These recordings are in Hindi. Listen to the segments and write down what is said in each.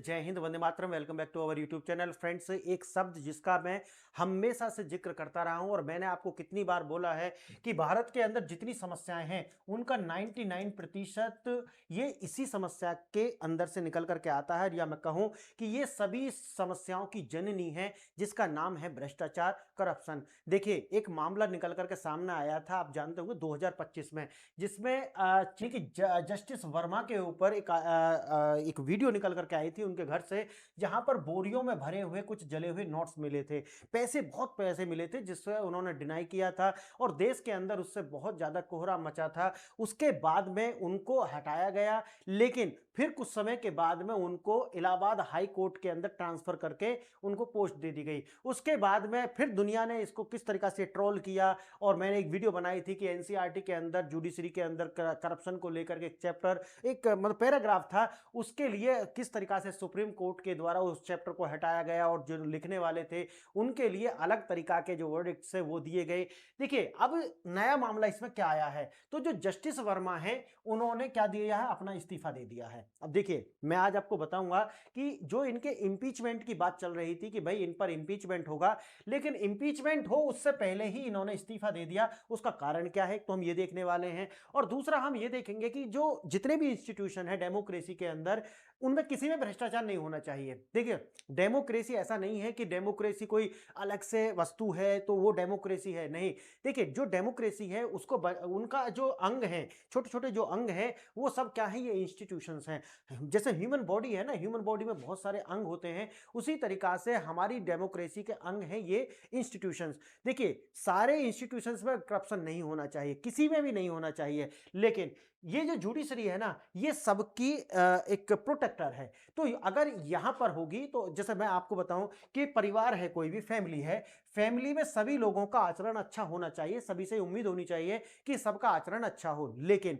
जय हिंद, वंदे मातरम। Welcome back to our YouTube channel. Friends, एक शब्द जिसका मैं हमेशा से जिक्र करता रहा हूं और मैंने आपको कितनी बार बोला है कि भारत के अंदर जितनी समस्याएं हैं उनका 99% ये इसी समस्या के अंदर से निकल करके आता है, या मैं कहूं कि ये सभी समस्याओं की जननी है, जिसका नाम है भ्रष्टाचार, करप्शन। देखिए, एक मामला निकल करके सामने आया था, आप जानते होंगे 2025 में, जिसमें जस्टिस वर्मा के ऊपर एक वीडियो निकल करके आई थी उनके घर से, जहां पर बोरियों में भरे हुए कुछ जले हुए नोट्स मिले थे। बहुत पैसे मिले थे, जिससे उन्होंने डिनाई किया था और देश के अंदर उससे बहुत ज्यादा कोहरा मचा था। उसके बाद में उनको हटाया गया, लेकिन फिर कुछ समय के बाद में उनको इलाहाबाद हाई कोर्ट के अंदर ट्रांसफर करके उनको पोस्ट दे दी गई। उसके बाद में फिर दुनिया ने इसको किस तरीका से ट्रोल किया, और मैंने एक वीडियो बनाई थी कि एनसीईआरटी के अंदर, जुडिशरी के अंदर करप्शन को लेकर के एक चैप्टर, एक मतलब पैराग्राफ था, उसके लिए किस तरीका से सुप्रीम कोर्ट के द्वारा उस चैप्टर को हटाया गया और जो लिखने वाले थे उनके लिए अलग तरीका के जो वर्डिक्ट्स है वो दिए गए। देखिए, अब नया मामला इसमें क्या आया है, तो जो जस्टिस वर्मा है उन्होंने क्या दिया है, अपना इस्तीफा दे दिया है। अब देखिए, मैं आज आपको बताऊंगा कि जो इनके इंपीचमेंट की बात चल रही थी कि भाई इन पर इंपीचमेंट होगा, लेकिन इंपीचमेंट हो उससे पहले ही इन्होंने इस्तीफा दे दिया। उसका कारण क्या है तो हम ये देखने वाले हैं, और दूसरा हम ये देखेंगे कि जो जितने भी इंस्टीट्यूशन है डेमोक्रेसी के अंदर, उनमें किसी में भ्रष्टाचार नहीं होना चाहिए। देखिए, डेमोक्रेसी ऐसा नहीं है कि डेमोक्रेसी कोई अलग से वस्तु है तो वो डेमोक्रेसी है, नहीं। देखिए, जो डेमोक्रेसी है उसको उनका जो अंग है, छोटे छोटे जो अंग है, वो सब क्या है, ये इंस्टीट्यूशंस हैं। जैसे ह्यूमन बॉडी है ना, ह्यूमन बॉडी में बहुत सारे अंग होते हैं, उसी तरीका से हमारी डेमोक्रेसी के अंग हैं ये इंस्टीट्यूशंस। देखिए, सारे इंस्टीट्यूशंस में करप्शन नहीं होना चाहिए, किसी में भी नहीं होना चाहिए, लेकिन ये जो जुडिशरी है ना, ये सबकी एक प्रोटेक्टर है। तो अगर यहां पर होगी, तो जैसे मैं आपको बताऊं कि परिवार है, कोई भी फैमिली है, फैमिली में सभी लोगों का आचरण अच्छा होना चाहिए, सभी से उम्मीद होनी चाहिए कि सबका आचरण अच्छा हो। लेकिन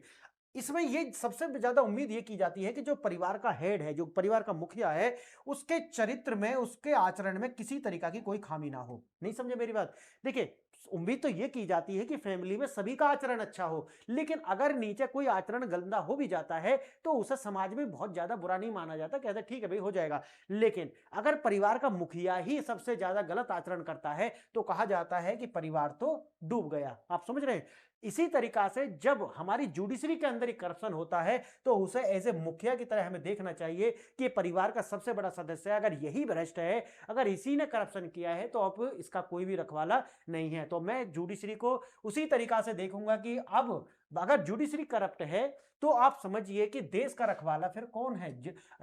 इसमें ये सबसे ज्यादा उम्मीद ये की जाती है कि जो परिवार का हेड है, जो परिवार का मुखिया है, उसके चरित्र में, उसके आचरण में किसी तरीका की कोई खामी ना हो। नहीं समझे मेरी बात? देखिए, उम्मीद तो ये की जाती है कि फैमिली में सभी का आचरण अच्छा हो, लेकिन अगर नीचे कोई आचरण गंदा हो भी जाता है तो उसे समाज में बहुत ज्यादा बुरा नहीं माना जाता, कहते ठीक है भाई, हो जाएगा। लेकिन अगर परिवार का मुखिया ही सबसे ज्यादा गलत आचरण करता है तो कहा जाता है कि परिवार तो डूब गया। आप समझ रहे हैं? इसी तरीका से जब हमारी जुडिशरी के अंदर ही करप्शन होता है तो उसे एज ए मुखिया की तरह हमें देखना चाहिए कि परिवार का सबसे बड़ा सदस्य है, अगर यही भ्रष्ट है, अगर इसी ने करप्शन किया है, तो अब इसका कोई भी रखवाला नहीं है। तो मैं जुडिशरी को उसी तरीका से देखूंगा कि अब अगर जुडिशरी करप्ट है तो आप समझिए कि देश का रखवाला फिर कौन है,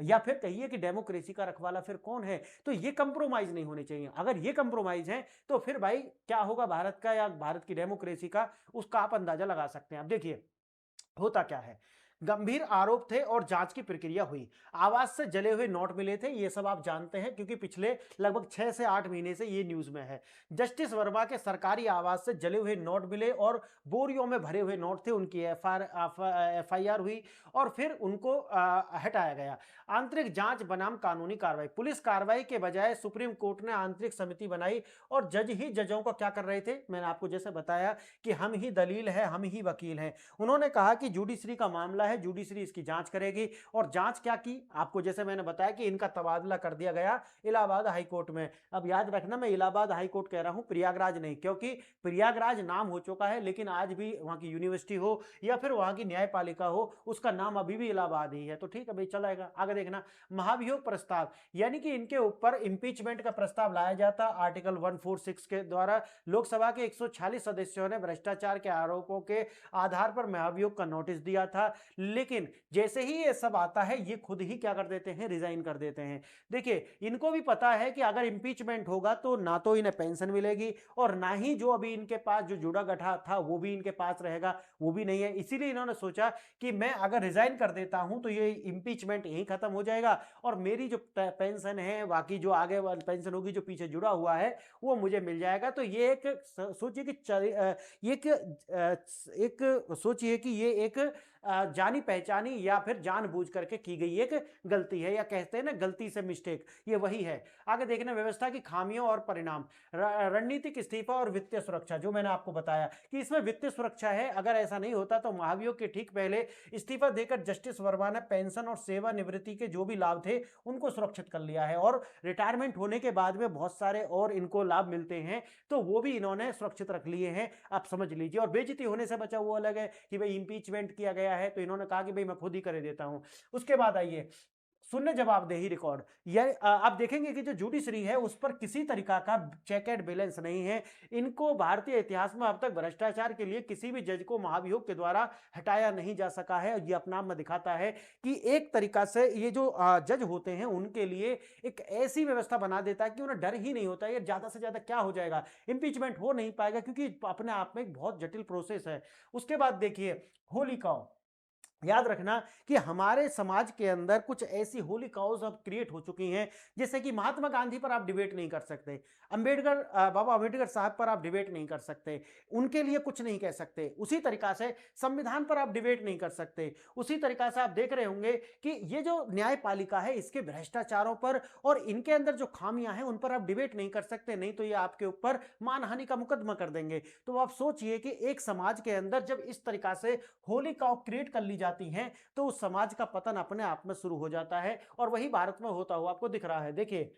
या फिर कहिए कि डेमोक्रेसी का रखवाला फिर कौन है। तो ये कंप्रोमाइज नहीं होने चाहिए। अगर ये कंप्रोमाइज है तो फिर भाई क्या होगा भारत का, या भारत की डेमोक्रेसी का, उसका आप अंदाजा लगा सकते हैं। अब देखिए, होता क्या है, गंभीर आरोप थे और जांच की प्रक्रिया हुई। आवाज से जले हुए नोट मिले थे, ये सब आप जानते हैं, क्योंकि पिछले लगभग 6 से 8 महीने से ये न्यूज में है। जस्टिस वर्मा के सरकारी आवाज से जले हुए नोट मिले और बोरियों में भरे हुए नोट थे, उनकी एफआईआर हुई और फिर उनको हटाया गया। आंतरिक जांच बनाम कानूनी कार्रवाई, पुलिस कार्रवाई के बजाय सुप्रीम कोर्ट ने आंतरिक समिति बनाई और जज ही जजों को क्या कर रहे थे, मैंने आपको जैसे बताया कि हम ही दलील है, हम ही वकील हैं। उन्होंने कहा कि जुडिशरी का मामला है, जुडिशरी इसकी जांच करेगी, और जांच क्या की, आपको जैसे मैंने बताया कि इनका तबादला कर दिया गया इलाहाबाद हाई कोर्ट में। अब याद रखना, मैं इलाहाबाद हाई कोर्ट कह रहा हूं, प्रयागराज नहीं, क्योंकि प्रयागराज नाम हो चुका है, लेकिन आज भी वहां की यूनिवर्सिटी हो या फिर वहां की न्यायपालिका हो, उसका नाम अभी भी इलाहाबाद ही है। तो ठीक है भाई, चलेगा। आगे देखना, महाभियोग प्रस्ताव, यानी कि इनके ऊपर इंपीचमेंट का प्रस्ताव लाया जाता आर्टिकल 146 के द्वारा। लोकसभा के 146 सदस्यों ने भ्रष्टाचार के आरोपों के आधार पर महाभियोग का नोटिस दिया था, लेकिन जैसे ही ये सब आता है ये खुद ही क्या कर देते हैं, रिजाइन कर देते हैं। देखिए, इनको भी पता है कि अगर इंपीचमेंट होगा तो ना तो इन्हें पेंशन मिलेगी और ना ही जो अभी इनके पास जो जुड़ा गठा था वो भी इनके पास रहेगा, वो भी नहीं है। इसीलिए इन्होंने सोचा कि मैं अगर रिजाइन कर देता हूं तो ये इंपीचमेंट यहीं खत्म हो जाएगा और मेरी जो पेंशन है, बाकी जो आगे वाली पेंशन होगी, जो पीछे जुड़ा हुआ है, वो मुझे मिल जाएगा। तो ये एक सोचिए कि एक सोचिए कि ये एक जानी पहचानी या फिर जानबूझ करके की गई एक गलती है, या कहते हैं ना गलती से मिस्टेक, ये वही है। आगे देखना व्यवस्था की खामियों और परिणाम, रणनीतिक इस्तीफा और वित्तीय सुरक्षा, जो मैंने आपको बताया कि इसमें वित्तीय सुरक्षा है। अगर ऐसा नहीं होता तो महाभियोग के ठीक पहले इस्तीफा देकर जस्टिस वर्मा ने पेंशन और सेवानिवृत्ति के जो भी लाभ थे उनको सुरक्षित कर लिया है, और रिटायरमेंट होने के बाद में बहुत सारे और इनको लाभ मिलते हैं तो वो भी इन्होंने सुरक्षित रख लिए हैं, आप समझ लीजिए। और बेइज्जती होने से बचा वो अलग है कि भाई इंपीचमेंट किया गया है तो इन्होंने कहा कि भाई मैं खुद ही कर देता हूं। उसके बाद आइए शून्य जवाबदेही रिकॉर्ड। यह आप देखेंगे कि जो जुडिशरी है उस पर किसी तरीका का चेक एंड बैलेंस नहीं है। इनको भारतीय इतिहास में अब तक भ्रष्टाचार के लिए किसी भी जज को महाभियोग के द्वारा हटाया नहीं जा सका है। ये अपना में दिखाता है कि एक तरीका से ये जो जज होते हैं उनके लिए एक ऐसी व्यवस्था बना देता है कि उन्हें डर ही नहीं होता, ये ज्यादा से ज्यादा क्या हो जाएगा, इंपीचमेंट हो नहीं पाएगा, क्योंकि अपने आप में एक बहुत जटिल प्रोसेस है। उसके बाद देखिए होली काउ, याद रखना कि हमारे समाज के अंदर कुछ ऐसी होली काउज अब क्रिएट हो चुकी हैं, जैसे कि महात्मा गांधी पर आप डिबेट नहीं कर सकते, अंबेडकर बाबा अंबेडकर साहब पर आप डिबेट नहीं कर सकते, उनके लिए कुछ नहीं कह सकते। उसी तरीका से संविधान पर आप डिबेट नहीं कर सकते। उसी तरीका से आप देख रहे होंगे कि ये जो न्यायपालिका है इसके भ्रष्टाचारों पर और इनके अंदर जो खामियां हैं उन पर आप डिबेट नहीं कर सकते, नहीं तो ये आपके ऊपर मानहानि का मुकदमा कर देंगे। तो आप सोचिए कि एक समाज के अंदर जब इस तरीका से होली काउ क्रिएट कर ली जाती हैं तो उस समाज का पतन अपने आप में शुरू हो जाता है, और वही भारत में होता हुआ आपको दिख रहा है। देखिए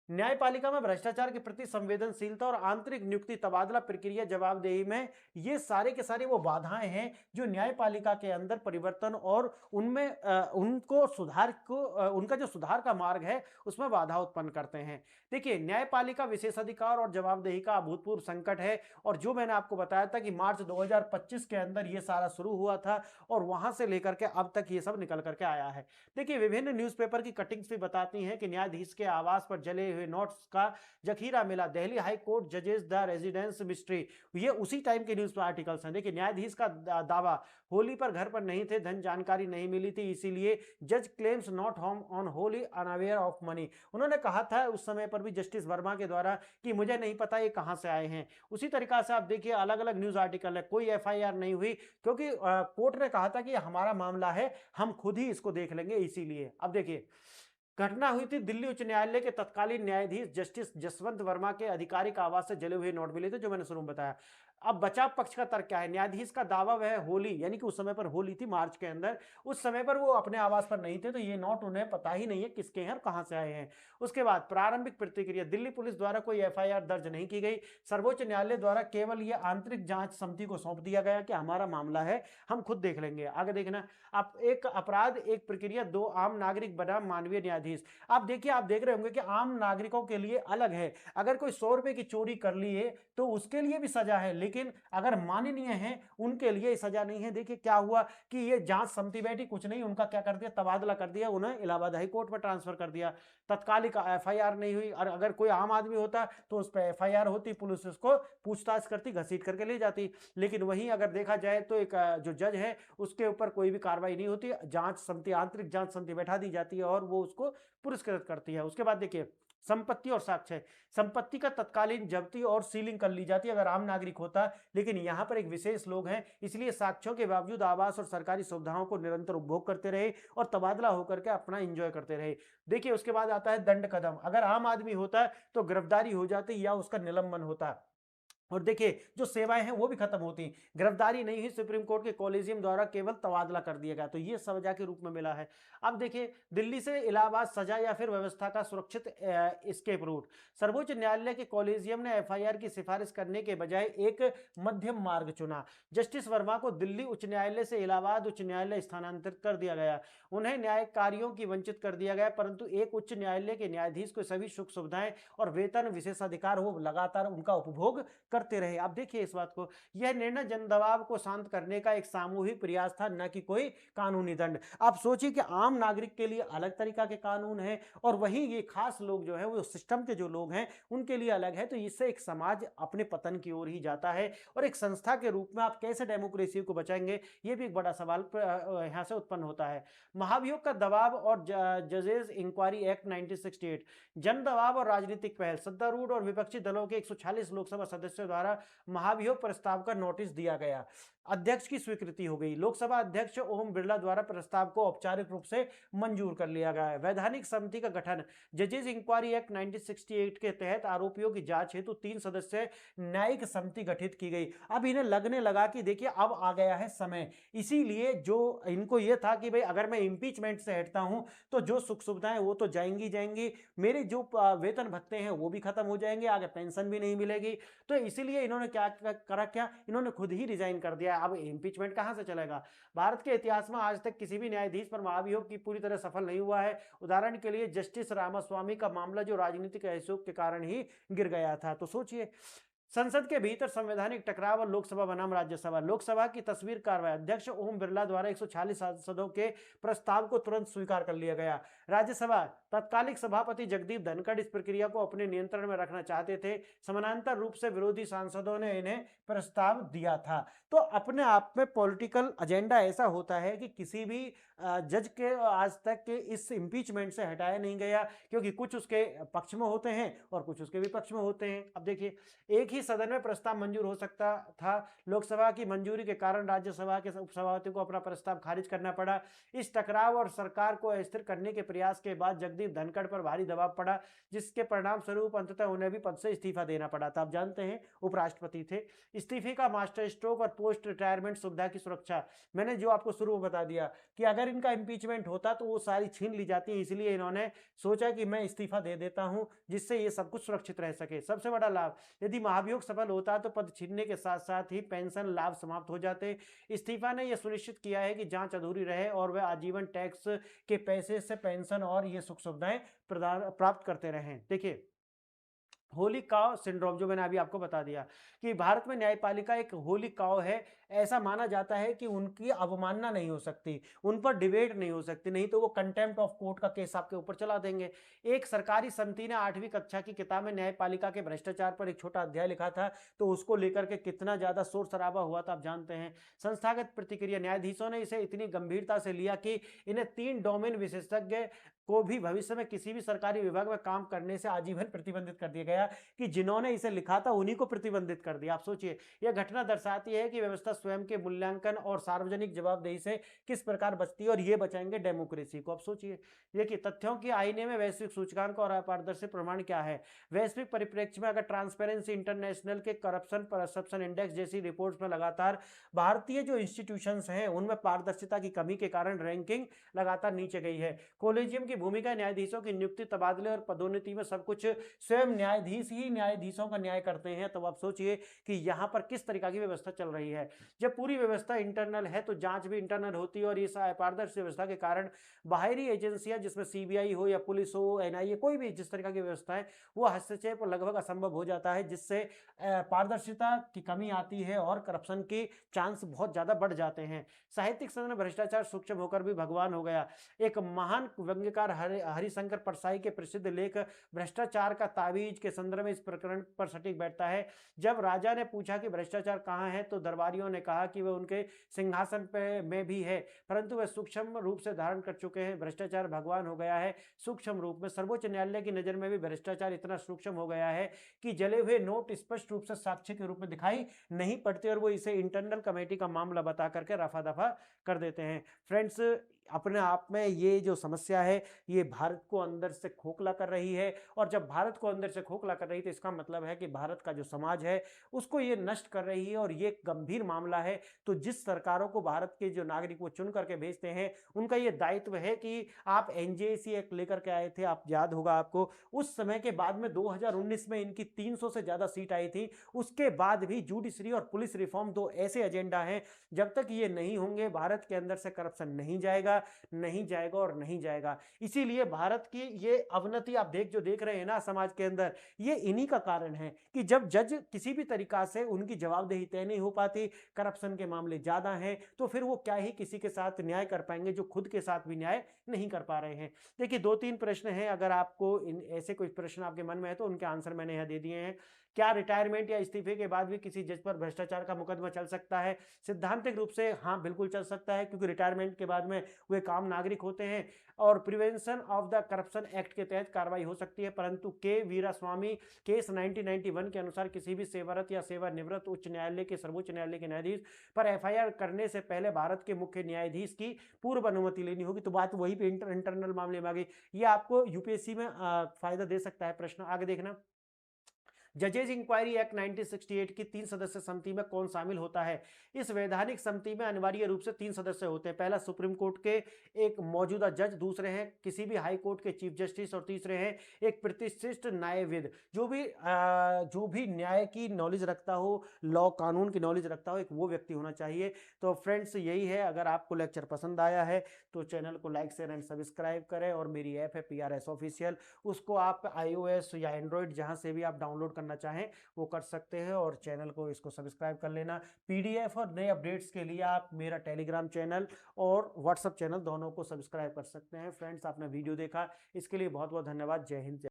न्यायपालिका में भ्रष्टाचार के प्रति संवेदनशीलता और आंतरिक नियुक्ति तबादला प्रक्रिया जवाबदेही में ये सारे के सारे वो बाधाएं हैं जो न्यायपालिका के अंदर परिवर्तन और उनमें उनको सुधार को उनका जो सुधार का मार्ग है उसमें बाधा उत्पन्न करते हैं। देखिए न्यायपालिका विशेषाधिकार और जवाबदेही का अभूतपूर्व संकट है, और जो मैंने आपको बताया था कि मार्च 2025 के अंदर ये सारा शुरू हुआ था और वहां से लेकर के अब तक ये सब निकल करके आया है। देखिए विभिन्न न्यूज़पेपर की कटिंग्स भी बताती हैं कि न्यायाधीश के आवास पर जले हुए नोट्स का जखीरा मिला, दिल्ली हाई कोर्ट जजेस द रेजिडेंस मिस्ट्री, ये उसी टाइम के न्यूज आर्टिकल्स हैं। देखिए न्यायाधीश का दावा, होली पर घर पर नहीं थे, धन जानकारी नहीं मिली थी, इसीलिए जज claims not home on Holi unaware of money. उन्होंने कहा था उस समय पर भी जस्टिस वर्मा के द्वारा कि मुझे नहीं पता ये कहां से आए हैं। उसी तरीका से आप देखिए अलग अलग न्यूज आर्टिकल है, कोई एफआईआर नहीं हुई क्योंकि कोर्ट ने कहा था कि हमारा मामला है, हम खुद ही इसको देख लेंगे, इसीलिए। अब देखिए घटना हुई थी दिल्ली उच्च न्यायालय के तत्कालीन न्यायाधीश जस्टिस जसवंत वर्मा के आधिकारिक आवास से जले हुए नोट मिले थे, जो मैंने शुरू में बताया। अब बचाव पक्ष का तर्क क्या है? न्यायाधीश का दावा वह होली, यानी कि उस समय पर होली थी मार्च के अंदर, उस समय पर वो अपने आवास पर नहीं थे, तो ये नोट उन्हें पता ही नहीं है किसके हैं और कहां से आए हैं। उसके बाद प्रारंभिक प्रतिक्रिया, दिल्ली पुलिस द्वारा कोई एफआईआर दर्ज नहीं की गई, सर्वोच्च न्यायालय द्वारा केवल ये आंतरिक जांच समिति को सौंप दिया गया कि हमारा मामला है, हम खुद देख लेंगे। आगे देखना, आप एक अपराध एक प्रक्रिया, दो आम नागरिक बनाम मानवीय न्यायाधीश। आप देखिए, आप देख रहे होंगे कि आम नागरिकों के लिए अलग है, अगर कोई 100 रुपए की चोरी कर लिए तो उसके लिए भी सजा है, लेकिन अगर माननीय हैं उनके लिए सजा नहीं है। देखिए क्या हुआ कि ये जांच समिति बैठी, कुछ नहीं, उनका क्या कर दिया, तबादला कर दिया, उन्हें इलाहाबाद हाई कोर्ट में ट्रांसफर कर दिया। तत्कालिक एफआईआर नहीं हुई, और अगर कोई आम आदमी होता तो उस पर एफआईआर होती, पुलिस उसको पूछताछ करती, घसीट करके ले जाती। लेकिन वहीं अगर देखा जाए तो एक जो जज है उसके ऊपर कोई भी कार्रवाई नहीं होती, जांच समिति, आंतरिक जांच समिति बैठा दी जाती है और वो उसको पुरस्कृत करती है। उसके बाद देखिए संपत्ति और साक्ष्य, संपत्ति का तत्कालीन जब्ती और सीलिंग कर ली जाती है अगर आम नागरिक होता, लेकिन यहां पर एक विशेष लोग हैं, इसलिए साक्ष्यों के बावजूद आवास और सरकारी सुविधाओं को निरंतर उपभोग करते रहे और तबादला होकर के अपना एंजॉय करते रहे। देखिए उसके बाद आता है दंड कदम, अगर आम आदमी होता तो गिरफ्तारी हो जाती या उसका निलंबन होता, और देखिए जो सेवाएं हैं वो भी खत्म होती, गिरफ्तारी नहीं हुई, सुप्रीम कोर्ट के कॉलेजियम द्वारा केवल तबादला कर दिया गया, तो ये सजा के रूप में मिला है। अब देखिए दिल्ली से इलाहाबाद, सजा या फिर व्यवस्था का सुरक्षित एस्केप रूट, सर्वोच्च न्यायालय के कॉलेजियम ने एफआईआर की सिफारिश करने के बजाय एक मध्यम मार्ग चुना। जस्टिस वर्मा को दिल्ली उच्च न्यायालय से इलाहाबाद उच्च न्यायालय स्थानांतरित कर दिया गया, उन्हें न्यायिक कार्यों की वंचित कर दिया गया, परंतु एक उच्च न्यायालय के न्यायाधीश को सभी सुख सुविधाएं और वेतन विशेषाधिकार वो लगातार उनका उपभोग करते रहे। अब देखिए इस बात को, यह निर्णय जन दबाव को शांत करने का एक सामूहिक प्रयास था, न कि कोई कानूनी दंड। आप सोचिए कि आम नागरिक के लिए अलग तरीका के कानून है और वहीं ये खास लोग जो है वो सिस्टम के जो लोग हैं उनके लिए अलग है, तो इससे एक समाज अपने पतन की ओर ही जाता है। और एक संस्था के रूप में आप कैसे डेमोक्रेसी को बचाएंगे, ये भी एक बड़ा सवाल यहां से उत्पन्न होता है। महाभियोग का दबाव और जजेस इंक्वायरी एक्ट 1968, जन दबाव और राजनीतिक पहल, सत्तारूढ़ और विपक्षी दलों के 140 लोकसभा सदस्यों द्वारा महाभियोग प्रस्ताव का नोटिस दिया गया। अध्यक्ष की स्वीकृति हो गई। लोकसभा अध्यक्ष ओम बिरला द्वारा प्रस्ताव को औपचारिक रूप से मंजूर कर लिया गया है। वैधानिक समिति का गठन, जजेस इंक्वायरी एक्ट 1968 के तहत आरोपियों की जांच हेतु 3 सदस्यीय न्यायिक समिति गठित की गई। अब इन्हें लगने लगा कि देखिए अब आ गया है समय, इसीलिए जो इनको ये था कि भाई अगर मैं इंपीचमेंट से हटता हूं तो जो सुख सुविधाएं वो तो जाएंगी जाएंगी, मेरे जो वेतन भत्ते हैं वो भी खत्म हो जाएंगे, आगे पेंशन भी नहीं मिलेगी। तो इसीलिए इन्होंने क्या करा, क्या इन्होंने खुद ही रिजाइन कर दिया। अब इम्पीचमेंट कहां से चलेगा? भारत के इतिहास में आज तक किसी भी न्यायाधीश पर महाभियोग की पूरी तरह सफल नहीं हुआ है। उदाहरण के लिए जस्टिस रामास्वामी का मामला जो राजनीतिक अहयोग के कारण ही गिर गया था। तो सोचिए, संसद के भीतर संवैधानिक टकराव और लोकसभा बनाम राज्यसभा। लोकसभा की तस्वीर कार्रवाई, अध्यक्ष ओम बिरला द्वारा 140 सांसदों के प्रस्ताव को तुरंत स्वीकार कर लिया गया। राज्यसभा, तत्कालिक सभापति जगदीप धनखड़ इस प्रक्रिया को अपने नियंत्रण में रखना चाहते थे। समानांतर रूप से विरोधी सांसदों ने इन्हें प्रस्ताव दिया था। तो अपने आप में पॉलिटिकल एजेंडा ऐसा होता है कि किसी भी जज के आज तक के इस इम्पीचमेंट से हटाया नहीं गया, क्योंकि कुछ उसके पक्ष में होते हैं और कुछ उसके विपक्ष में होते हैं। अब देखिए, एक ही सदन में प्रस्ताव मंजूर हो सकता था। लोकसभा की मंजूरी के कारण राज्यसभा के उपसभापति को अपना प्रस्ताव खारिज करना पड़ा। इस टकराव और सरकार को अस्थिर करने के प्रयास के बाद जगदीप धनखड़ पर भारी दबाव पड़ा, जिसके परिणाम स्वरूप अंततः उन्हें भी पद से इस्तीफा देना पड़ा था। आप जानते हैं उपराष्ट्रपति थे। इस्तीफे का मास्टर स्ट्रोक और पोस्ट रिटायरमेंट सुविधा की सुरक्षा, मैंने जो आपको शुरू में बता दिया कि अगर इनका इंपीचमेंट होता तो वो सारी छीन ली जाती, इसलिए इन्होंने सोचा कि मैं इस्तीफा दे देता हूं जिससे ये सब कुछ सुरक्षित रह सके। सबसे बड़ा लाभ, यदि महाभियोग सफल होता तो पद छीनने के साथ साथ ही पेंशन लाभ समाप्त हो जाते। इस्तीफा ने यह सुनिश्चित किया है कि जांच अधूरी रहे और वह आजीवन टैक्स के पैसे से पेंशन और ये सुख सुविधाएं प्राप्त करते रहें। देखिए, होली काउ सिंड्रोम जो मैंने अभी आपको बता दिया कि भारत में न्यायपालिका एक होली काउ है। ऐसा माना जाता है कि उनकी अवमानना नहीं हो सकती, उन पर डिबेट नहीं हो सकती, नहीं तो वो कंटेम्प्ट ऑफ कोर्ट का केस आपके ऊपर चला देंगे। एक सरकारी समिति ने 8वीं कक्षा की किताब में न्यायपालिका के भ्रष्टाचार पर एक छोटा अध्याय लिखा था, तो उसको लेकर के कितना ज्यादा शोर शराबा हुआ था आप जानते हैं। संस्थागत प्रतिक्रिया, न्यायाधीशों ने इसे इतनी गंभीरता से लिया कि इन्हें 3 डोमेन विशेषज्ञ को भी भविष्य में किसी भी सरकारी विभाग में काम करने से आजीवन प्रतिबंधित कर दिया गया, कि जिन्होंने इसे लिखा था उन्हीं को प्रतिबंधित कर दिया। आप सोचिए, यह घटना दर्शाती है कि व्यवस्था स्वयं के मूल्यांकन और सार्वजनिक जवाबदेही से किस प्रकार बचती है, और ये बचाएंगे डेमोक्रेसी को। अब सोचिए, देखिए तथ्यों की आईने में वैश्विक सूचकांक और अपारदर्शी प्रमाण क्या है। वैश्विक परिप्रेक्ष्य में अगर ट्रांसपेरेंसी इंटरनेशनल के करप्शन परसेप्शन इंडेक्स जैसी रिपोर्ट्स में लगातार भारतीय जो इंस्टीट्यूशंस हैं उनमें पारदर्शिता की कमी के कारण रैंकिंग लगातार नीचे गई है। कॉलेजियम की भूमिका, न्यायाधीशों की नियुक्ति, तबादले और पदोन्नति में सब कुछ स्वयं न्यायाधीश ही न्यायाधीशों का न्याय करते हैं। तो आप सोचिए कि यहां पर किस तरीका की व्यवस्था चल रही है। जब पूरी व्यवस्था इंटरनल है तो जांच भी इंटरनल होती है, और इस अपारदर्शी व्यवस्था के कारण बाहरी एजेंसियां जिसमें सीबीआई हो या पुलिस हो, एनआईए, कोई भी जिस तरीका की व्यवस्था है वो हस्तक्षेप लगभग असंभव हो जाता है, जिससे पारदर्शिता की कमी आती है और करप्शन के चांस बहुत ज्यादा बढ़ जाते हैं। साहित्यिक संघ ने भ्रष्टाचार सूक्ष्म होकर भी भगवान हो गया। एक महान व्यंग्यकार हरिशंकर परसाई के प्रसिद्ध लेख भ्रष्टाचार का तावीज के संदर्भ में इस प्रकरण पर सटीक बैठता है। जब राजा ने पूछा कि भ्रष्टाचार कहाँ है, तो दरबारियों ने कहा कि वह उनके सिंहासन पे में भी है, परंतु वह सूक्ष्म रूप से धारण कर चुके हैं। भ्रष्टाचार भगवान हो गया है सूक्ष्म रूप में। सर्वोच्च न्यायालय की नजर में भी भ्रष्टाचार इतना सूक्ष्म हो गया है कि जले हुए नोट स्पष्ट रूप से साक्ष्य के रूप में दिखाई नहीं पड़ते, और वो इसे इंटरनल कमेटी का मामला बता करके रफा दफा कर देते हैं। फ्रेंड्स, अपने आप में ये जो समस्या है ये भारत को अंदर से खोखला कर रही है, और जब भारत को अंदर से खोखला कर रही है तो इसका मतलब है कि भारत का जो समाज है उसको ये नष्ट कर रही है, और ये गंभीर मामला है। तो जिस सरकारों को भारत के जो नागरिक वो चुन करके भेजते हैं उनका ये दायित्व है कि आप एनजेसी एक्ट लेकर के आए थे, आप याद होगा आपको, उस समय के बाद में 2019 में इनकी 300 से ज्यादा सीट आई थी। उसके बाद भी जुडिशरी और पुलिस रिफॉर्म दो ऐसे एजेंडा हैं, जब तक ये नहीं होंगे भारत के अंदर से करप्शन नहीं जाएगा, नहीं जाएगा और नहीं जाएगा। इसीलिए भारत की ये अवनति आप देख रहे हैं ना समाज के अंदर, ये इन्हीं का कारण है कि जब जज किसी भी तरीका से उनकी जवाबदेही तय नहीं हो पाती, करप्शन के मामले ज्यादा हैं, तो फिर वो क्या ही किसी के साथ न्याय कर पाएंगे जो खुद के साथ भी न्याय नहीं कर पा रहे हैं। देखिए 2-3 प्रश्न हैं, अगर आपको ऐसे कोई प्रश्न आपके मन में है तो उनके आंसर मैंने यहाँ दे दिए हैं। क्या रिटायरमेंट या इस्तीफे के बाद भी किसी जज पर भ्रष्टाचार का मुकदमा चल सकता है? सिद्धांतिक रूप से हाँ बिल्कुल चल सकता है, क्योंकि रिटायरमेंट के बाद में वे काम नागरिक होते हैं और prevention of the corruption act के तहत कार्रवाई हो सकती है। परंतु के वीरास्वामी केस 1991 के अनुसार किसी भी सेवारत या सेवानिवृत्त उच्च न्यायालय के सर्वोच्च न्यायालय के न्यायाधीश पर एफआईआर करने से पहले भारत के मुख्य न्यायाधीश की पूर्व अनुमति लेनी होगी। तो बात वही पे इंटरनल मामले में आ गई। ये आपको यूपीएससी में फायदा दे सकता है। प्रश्न आगे देखना, जजेज इंक्वायरी एक्ट 1968 की 3 सदस्य समिति में कौन शामिल होता है? इस वैधानिक समिति में अनिवार्य रूप से 3 सदस्य होते हैं। पहला सुप्रीम कोर्ट के एक मौजूदा जज, दूसरे हैं किसी भी हाई कोर्ट के चीफ जस्टिस और तीसरे हैं एक प्रतिष्ठित न्यायविद। जो भी न्याय की नॉलेज रखता हो, लॉ कानून की नॉलेज रखता हो, एक वो व्यक्ति होना चाहिए। तो फ्रेंड्स यही है। अगर आपको लेक्चर पसंद आया है तो चैनल को लाइक शेयर एंड सब्सक्राइब करें और मेरी ऐप है PRS ऑफिशियल, उसको आप iOS या एंड्रॉयड जहां से भी आप डाउनलोड करना चाहें वो कर सकते हैं और चैनल को इसको सब्सक्राइब कर लेना। PDF और नए अपडेट्स के लिए आप मेरा टेलीग्राम चैनल और व्हाट्सएप चैनल दोनों को सब्सक्राइब कर सकते हैं। फ्रेंड्स, आपने वीडियो देखा इसके लिए बहुत बहुत धन्यवाद। जय हिंद।